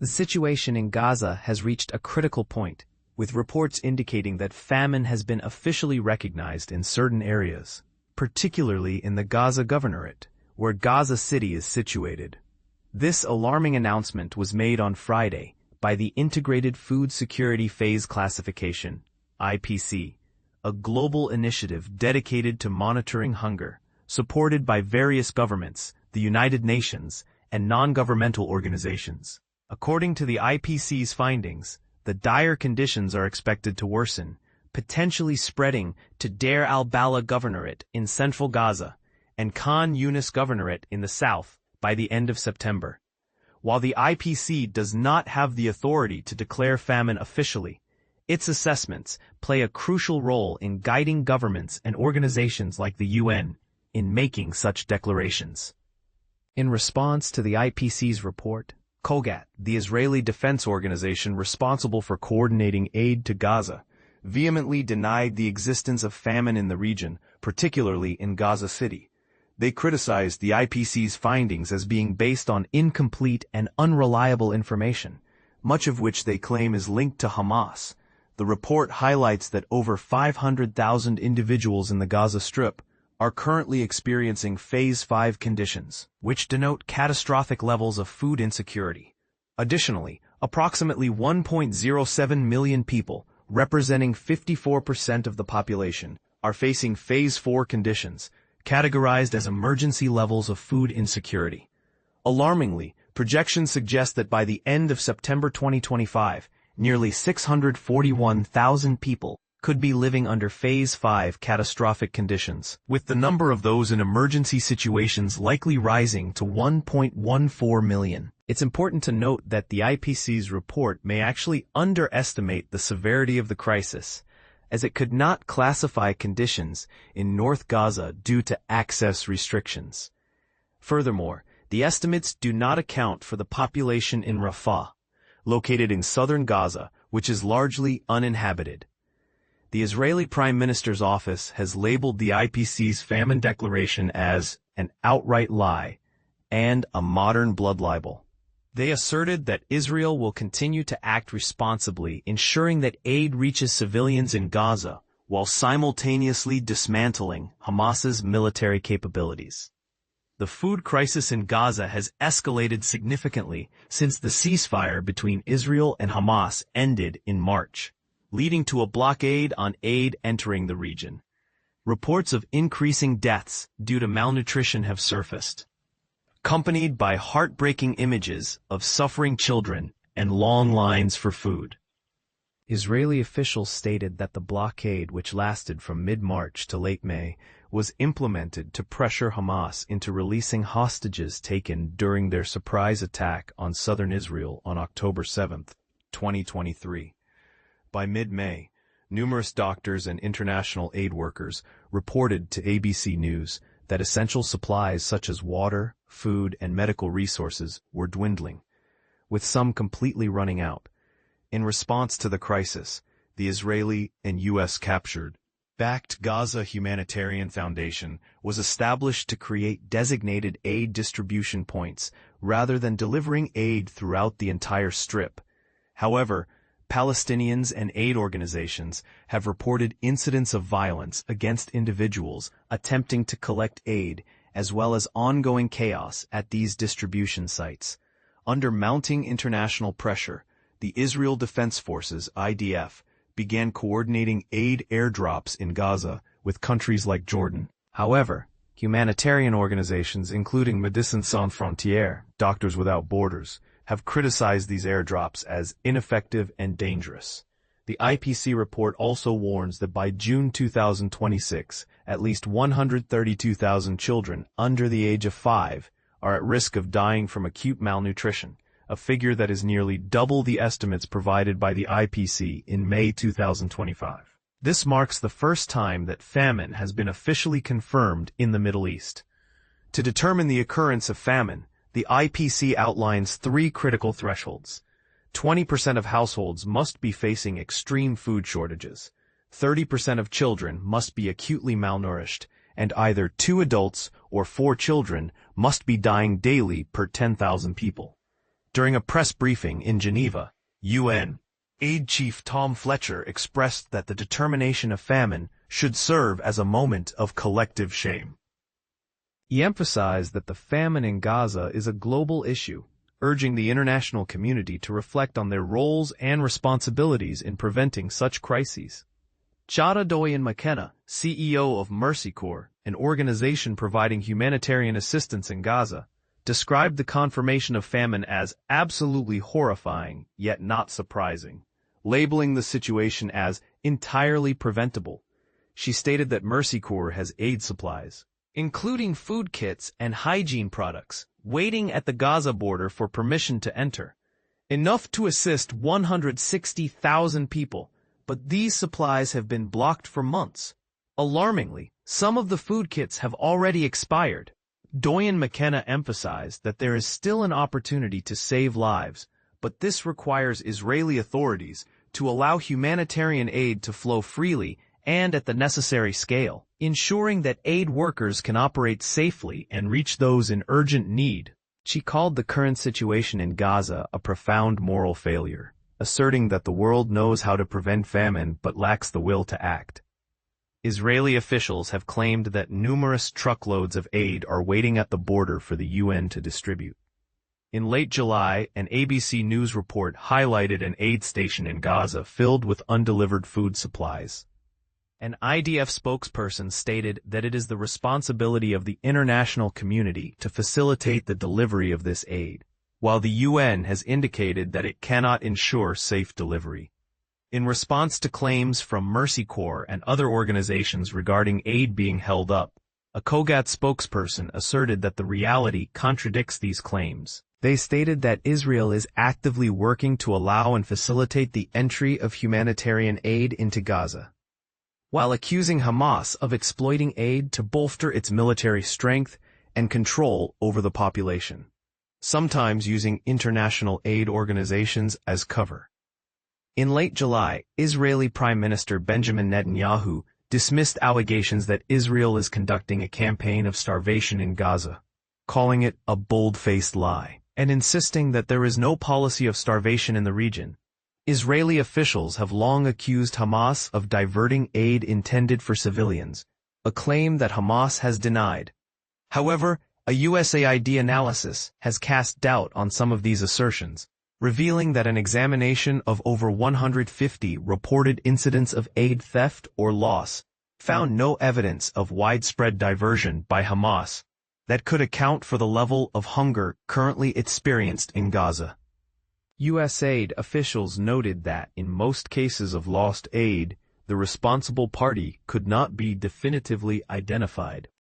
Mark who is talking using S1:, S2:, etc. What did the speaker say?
S1: The situation in Gaza has reached a critical point, with reports indicating that famine has been officially recognized in certain areas, particularly in the Gaza Governorate, where Gaza City is situated. This alarming announcement was made on Friday by the Integrated Food Security Phase Classification, IPC, a global initiative dedicated to monitoring hunger, supported by various governments, the United Nations, and non-governmental organizations. According to the IPC's findings, the dire conditions are expected to worsen, potentially spreading to Deir al-Balah Governorate in central Gaza and Khan Yunis Governorate in the south by the end of September. While the IPC does not have the authority to declare famine officially, its assessments play a crucial role in guiding governments and organizations like the UN in making such declarations. In response to the IPC's report, Kogat, the Israeli defense organization responsible for coordinating aid to Gaza, vehemently denied the existence of famine in the region, particularly in Gaza City. They criticized the IPC's findings as being based on incomplete and unreliable information, much of which they claim is linked to Hamas. The report highlights that over 500,000 individuals in the Gaza Strip are currently experiencing Phase 5 conditions, which denote catastrophic levels of food insecurity. Additionally, approximately 1.07 million people, representing 54% of the population, are facing Phase 4 conditions, categorized as emergency levels of food insecurity. Alarmingly, projections suggest that by the end of September 2025, nearly 641,000 people could be living under Phase 5 catastrophic conditions, with the number of those in emergency situations likely rising to 1.14 million. It's important to note that the IPC's report may actually underestimate the severity of the crisis, as it could not classify conditions in North Gaza due to access restrictions. Furthermore, the estimates do not account for the population in Rafah, located in southern Gaza, which is largely uninhabited. The Israeli Prime Minister's office has labeled the IPC's famine declaration as an outright lie and a modern blood libel. They asserted that Israel will continue to act responsibly, ensuring that aid reaches civilians in Gaza while simultaneously dismantling Hamas's military capabilities. The food crisis in Gaza has escalated significantly since the ceasefire between Israel and Hamas ended in March, leading to a blockade on aid entering the region. Reports of increasing deaths due to malnutrition have surfaced, accompanied by heartbreaking images of suffering children and long lines for food. Israeli officials stated that the blockade, which lasted from mid-March to late May, was implemented to pressure Hamas into releasing hostages taken during their surprise attack on southern Israel on October 7, 2023. By mid-May, numerous doctors and international aid workers reported to ABC News that essential supplies such as water, food, and medical resources were dwindling, with some completely running out. In response to the crisis, the Israeli and U.S. backed Gaza Humanitarian Foundation was established to create designated aid distribution points rather than delivering aid throughout the entire strip. However, Palestinians and aid organizations have reported incidents of violence against individuals attempting to collect aid, as well as ongoing chaos at these distribution sites. Under mounting international pressure, the Israel Defense Forces (IDF) began coordinating aid airdrops in Gaza with countries like Jordan. However, humanitarian organizations including Médecins Sans Frontières, Doctors Without Borders, have criticized these airdrops as ineffective and dangerous. The IPC report also warns that by June 2026, at least 132,000 children under the age of 5 are at risk of dying from acute malnutrition, a figure that is nearly double the estimates provided by the IPC in May 2025. This marks the first time that famine has been officially confirmed in the Middle East. To determine the occurrence of famine, the IPC outlines 3 critical thresholds. 20% of households must be facing extreme food shortages. 30% of children must be acutely malnourished, and either 2 adults or 4 children must be dying daily per 10,000 people. During a press briefing in Geneva, UN Aid Chief Tom Fletcher expressed that the determination of famine should serve as a moment of collective shame. He emphasized that the famine in Gaza is a global issue, urging the international community to reflect on their roles and responsibilities in preventing such crises. Doyen McKenna, CEO of Mercy Corps, an organization providing humanitarian assistance in Gaza, described the confirmation of famine as absolutely horrifying, yet not surprising, labeling the situation as entirely preventable. She stated that Mercy Corps has aid supplies, including food kits and hygiene products, waiting at the Gaza border for permission to enter, enough to assist 160,000 people, but these supplies have been blocked for months. Alarmingly, some of the food kits have already expired. Doyen McKenna emphasized that there is still an opportunity to save lives, but this requires Israeli authorities to allow humanitarian aid to flow freely and at the necessary scale, ensuring that aid workers can operate safely and reach those in urgent need. She called the current situation in Gaza a profound moral failure, asserting that the world knows how to prevent famine but lacks the will to act. Israeli officials have claimed that numerous truckloads of aid are waiting at the border for the UN to distribute. In late July, an ABC News report highlighted an aid station in Gaza filled with undelivered food supplies. An IDF spokesperson stated that it is the responsibility of the international community to facilitate the delivery of this aid, while the UN has indicated that it cannot ensure safe delivery. In response to claims from Mercy Corps and other organizations regarding aid being held up, a COGAT spokesperson asserted that the reality contradicts these claims. They stated that Israel is actively working to allow and facilitate the entry of humanitarian aid into Gaza, while accusing Hamas of exploiting aid to bolster its military strength and control over the population, sometimes using international aid organizations as cover. In late July, Israeli Prime Minister Benjamin Netanyahu dismissed allegations that Israel is conducting a campaign of starvation in Gaza, calling it a bold-faced lie, and insisting that there is no policy of starvation in the region. Israeli officials have long accused Hamas of diverting aid intended for civilians, a claim that Hamas has denied. However, a USAID analysis has cast doubt on some of these assertions, revealing that an examination of over 150 reported incidents of aid theft or loss found no evidence of widespread diversion by Hamas that could account for the level of hunger currently experienced in Gaza. USAID officials noted that in most cases of lost aid, the responsible party could not be definitively identified.